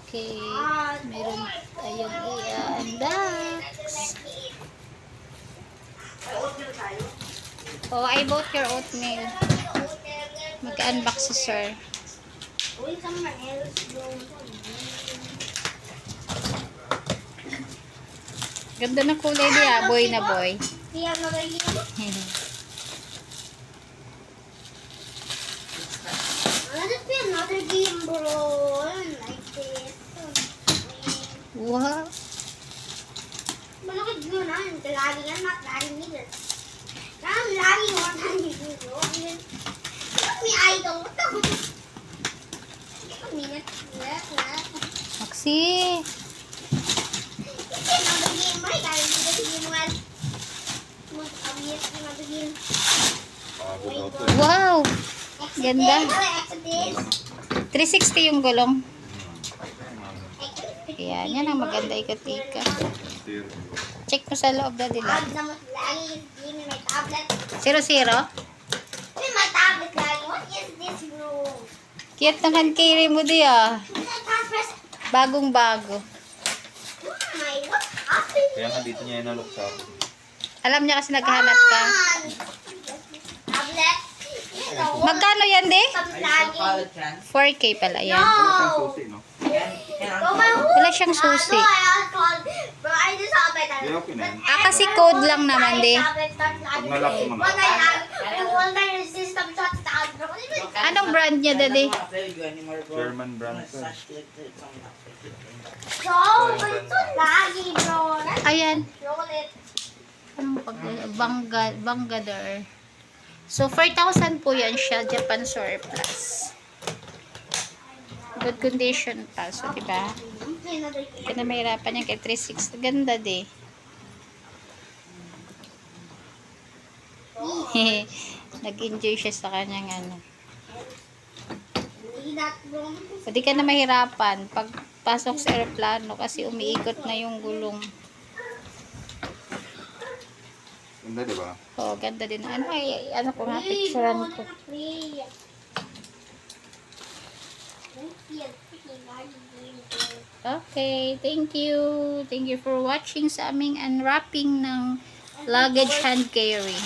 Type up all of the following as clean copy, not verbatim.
Okay. Meron tayong i-unbox. Oh, I bought your oatmeal. Mag-unbox si sir. Ganda ng kulay niya. Boy na boy. Another game, bro. Like this. Wow. Malaki yun, ha? Lagi yan, not lagi nila. Lagi one time you do. Look me idol. What the? A minute. Maxi. Another game, right? I did the game well. Another game. Wow. Ganda. Exit this. 360 yung gulong. Ayan, yan ang maganda ikatika. Check mo sa loob na nila. Lagi in my tablet. 0-0. In my tablet, lagi. What is this, bro? Cute na kan carry mo di ah. Press. Bagong bago. What's happening? Kaya nga dito niya inalok sa akin. Alam niya kasi naghahanap ka. Tablet. Magkano yan di? Lagi. 4K pala yan. No. Susi, no? Wala siyang susi. Bro, I just saw my tablet. Kaya okay na yun. Ah, kasi code lang naman di. Pag nalock mo na. One time system shuts down, bro. Anong brand niya dali? German brand ko. So, ito lagi, bro. Ayan. Roll it. Anong Bangador. So, 4,000 po yan siya. Japan surplus. Good condition pa. So, diba? Kaya na mahirapan yan kay 360. Ganda di. Nag-enjoy siya sa kanyang ano. Pwede ka na mahirapan pag pasok sa aeroplano kasi umiikot na yung gulong. Ganda, di ba? Oh, ganda din. Ano ko nga, picturean ko. Okay, thank you. Thank you for watching sa aming unwrapping ng luggage hand carry.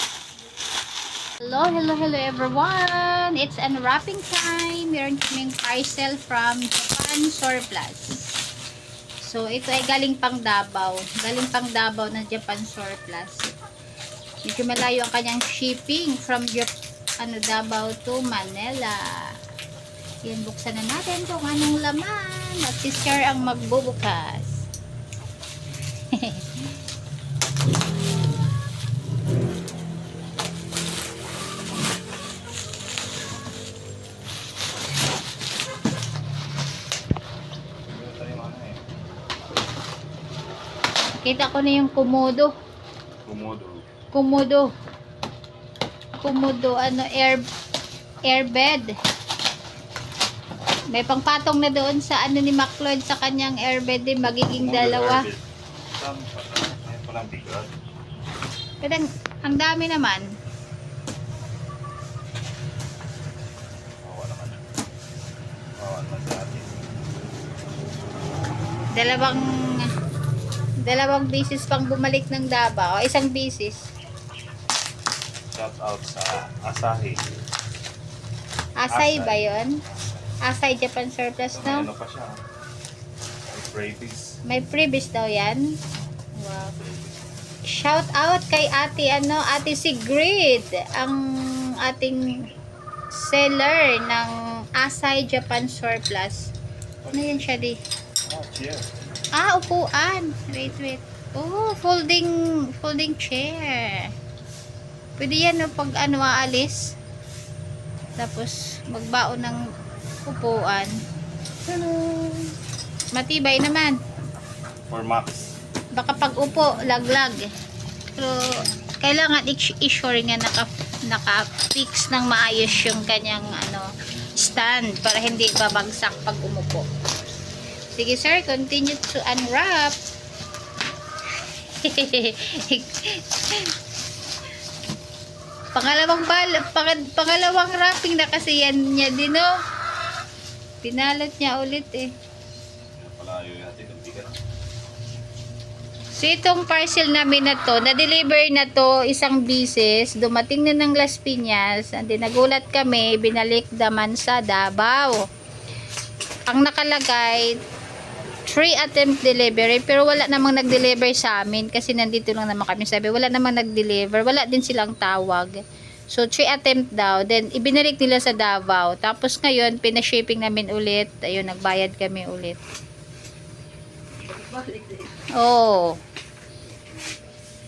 Hello everyone! It's unwrapping time. Meron kaming parcel from Japan Surplus. So, ito ay galing pang Davao. Galing pang Davao ng Japan Surplus. Medyo malayo ang kanyang shipping from Davao to Manila. Yan, buksan na natin kung anong laman. At si Sir ang magbubukas. Kita ko na yung komodo. Komodo, airbed. May pangpatong na doon sa ano ni Macloyd sa kanyang airbed din, magiging dalawa. Pero ang dami naman. Dalawang bisis pang bumalik ng Davao. Isang bisis. Shout out sa Asahi. Asay ba yun? Asay Japan Surplus, no? Ano pa siya? May freebies. May freebies daw yan. Wow. Shout out kay Ate Sigrid, ang ating seller ng Asay Japan Surplus. Ano yan siya di? Chair. Upuan. Wait. Oh, folding chair. Pwede yan no, pag aalis. Tapos magbaon ng upuan. Matibay naman. For max. Baka pag upo, laglag. Pero kailangan i-sure nga naka-fix ng maayos yung kanyang stand para hindi babagsak pag umupo. Sige sir, continue to unwrap. Pangalawang wrapping na kasi yan niya din, no? Pinalot niya ulit eh. Palayo yung ating bigat. So, itong parcel namin na to, na-deliver na to isang bisis. Dumating na ng Las Piñas. And then, nagulat kami, binalik naman sa Davao. Ang nakalagay, 3 attempt delivery, pero wala namang nag-deliver sa amin kasi nandito lang naman kami. Sabi, wala namang nag-deliver, wala din silang tawag. So, 3 attempt daw. Then, ibinalik nila sa Davao. Tapos ngayon, pinashipping namin ulit. Ayun, nagbayad kami ulit. Oh.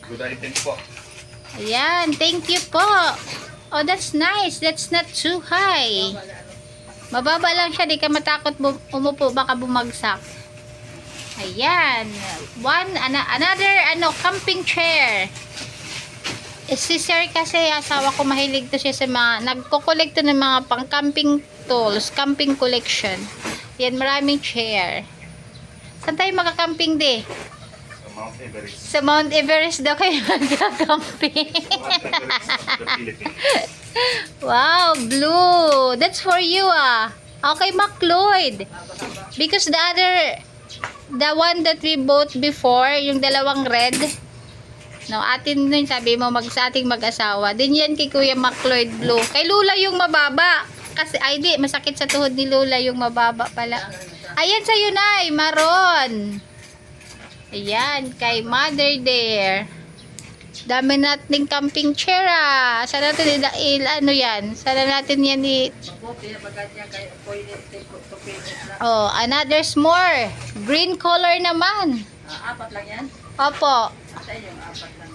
Good item po. Ayan, thank you po. Oh, that's nice. That's not too high. Mababa lang siya, di ka matakot umupo, baka bumagsak. Ayan. Another, camping chair. Si Sir kasi, asawa ko, mahilig to siya sa mga, nagko-collect to ng mga pang-camping tools, camping collection. Yan, maraming chair. Saan tayo magka-camping di? Sa Mount Everest. Sa Mount Everest daw kayo magka-camping. Mount Everest of the Philippines. Wow, blue. That's for you ah. Okay, McLeod. Because the one that we bought before, yung dalawang red, no, atin nun, sabi mo, sa ating mag-asawa. Din yan kay Kuya McLeod blue. Kay Lula yung mababa. Kasi, ay di, masakit sa tuhod ni Lula yung mababa pala. Ayan sa'yo, Nay, maroon. Ayan, kay Mother there. Dami nating camping chair ah. Sana natin ano yan? Sana natin yan Oh, another more. Green color naman. Apat lang yan? Opo. Sa yung apat lang.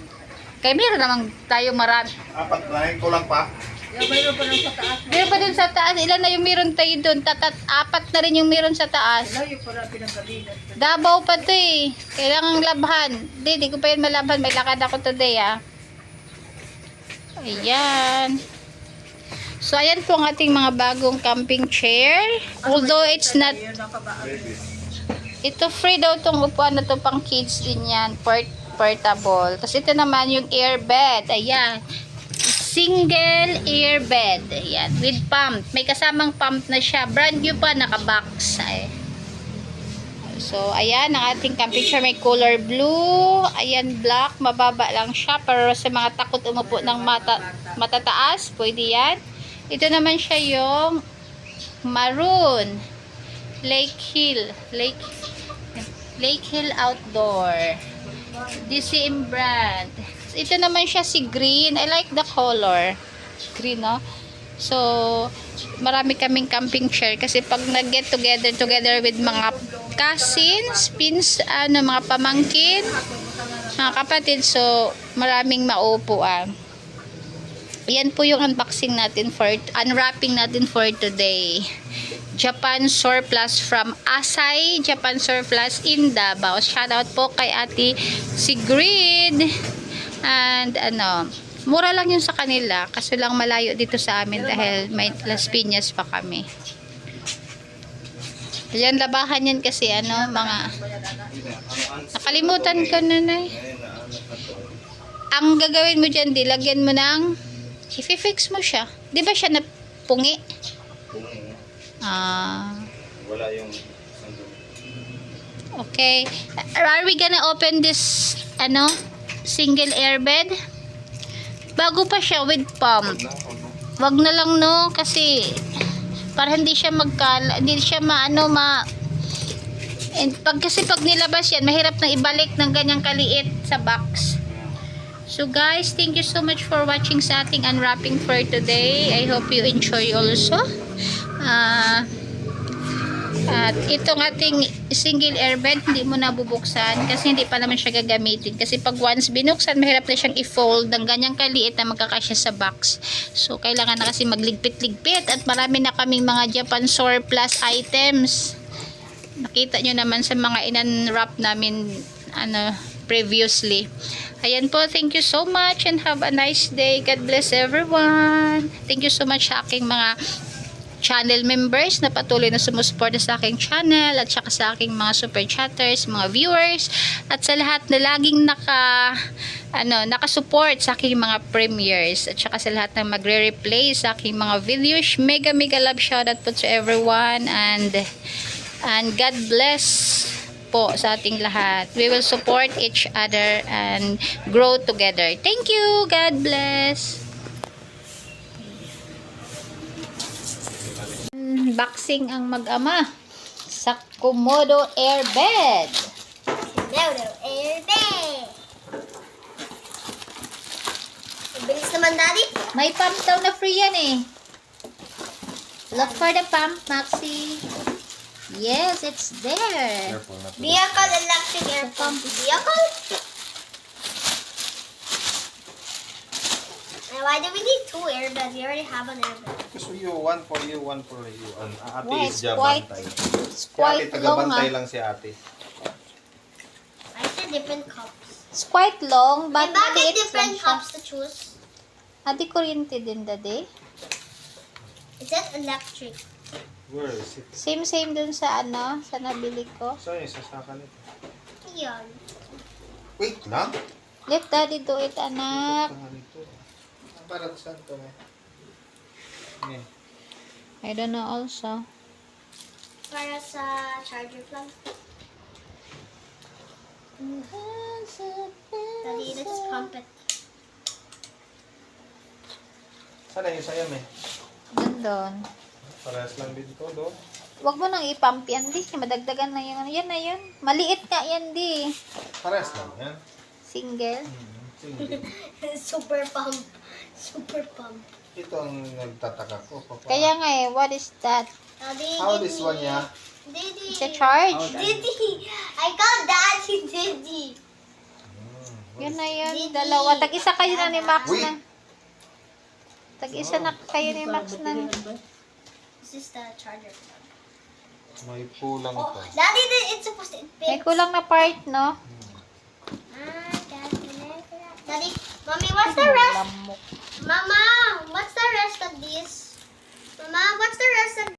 Kaya meron namang tayo marami. Apat na yun, kulang pa. Yung mayroon pa lang sa taas. Meron pa dun sa taas. Ilan na yung meron tayo dun? Apat na rin yung meron sa taas. Wala yung para pinangkabinan. Davao pa to eh. Kailangang labhan. Di ko pa yun malabhan. May lakad ako today ah. Ayan. So, ayan po ang ating mga bagong camping chair. Although it's not, Yun ang kabaan. ito free daw tong upuan na to, pang kids din yan. Portable. Tapos ito naman yung airbed. Ayan. Single airbed. Ayan. With pump. May kasamang pump na siya. Brand new pa. Naka-box. So, ayan. Ang ating camping chair. May color blue. Ayan, black. Mababa lang siya. Pero sa mga takot umupo ng matataas, pwede yan. Ito naman siya yung maroon. Lake Hill Outdoor. DCM brand. Ito naman siya si green. I like the color. Green, no? So, marami kaming camping chair kasi pag nag-get together with mga cousins, mga pamangkin, mga kapatid, so maraming maupuan. Yan po yung unboxing natin unwrapping natin for today. Japan Surplus from Asai Japan Surplus in Davao. Shout out po kay Ate Sigrid. And mura lang yun sa kanila kasi lang malayo dito sa amin dahil may Las Piñas pa kami. Ayan, labahan yan kasi mga nakalimutan ko na ang gagawin mo dyan, lagyan mo ng i-fix mo siya. Di ba siya napungi? Wala yung okay. Are we gonna open this single airbed? Bago pa siya with pump. Wag na lang no kasi para hindi siya kasi pag nilabas yan, mahirap na ibalik ng ganyang kaliit sa box. So guys, thank you so much for watching sa ating unwrapping for today. I hope you enjoy also. At itong ating single airbed, hindi mo na bubuksan kasi hindi pa naman siya gagamitin. Kasi pag once binuksan, mahirap na siyang i-fold ng ganyang kaliit na magkakasya sa box. So, kailangan na kasi magligpit-ligpit at marami na kaming mga Japan Surplus items. Nakita nyo naman sa mga in-unwrap namin previously. Ayan po, thank you so much and have a nice day. God bless everyone. Thank you so much sa aking mga channel members na patuloy na sumusuporta sa aking channel at saka sa aking mga super chatters, mga viewers at sa lahat na laging nakasupport sa aking mga premieres at saka sa lahat ng magre-replay sa aking mga videos. Mega love shoutout po to everyone, and God bless po sa ating lahat. We will support each other and grow together. Thank you. God bless. Unboxing ang mag-ama sa Komodo Airbed. Komodo Airbed. Bilis naman, Daddy. May pump daw na free yan eh. Look for the pump, Maxi. Yes, it's there. Careful not to. Vehicle electric air pump. Vehicle? And why do we need 2 airbeds? We already have an airbed. Gusto you, one for you, one for you. Ang ate Why, is it's quite- bantay. It's Si ate, quite long taga-bantay ah. lang si ate. I said different cups. It's quite long, but And bakit maliit lang different siya. cups to choose? Adi kuryente din dade. It said electric. Where is it? Same dun sa sa nabili ko. Saan yung sasaka nito? Yan. Wait lang. Let daddy do it, anak. Saan nito? Parang saan to eh? Eh. I don't know also. Para sa charger plug. Daddy, let's pump it. Saan na yung sayam eh? Doon. Parehas lang din to, do. Wag mo nang ipump yan, di. Madagdagan na yun. Yan na yun. Maliit nga yan, di. Parehas lang yan. Single. Sige. Super pump. Super pump. Ito ang nagtataka ko. Papa. Kaya nga eh, what is that? Daddy, How give this me. one ya? Diddy. It's a charge. How that- Diddy. I call Daddy Diddy. Yun na yun. Didi. Dalawa. Tag-isa kayo na ni Max Wait. na. Tag-isa na kayo ni Max na. This is the charger plug. May kulang Oh, to. Daddy, it's supposed to fit. May kulang na part, no? Daddy, Mommy, what's the rest? Lamok. Mama, what's the rest of this? Mama, what's the rest of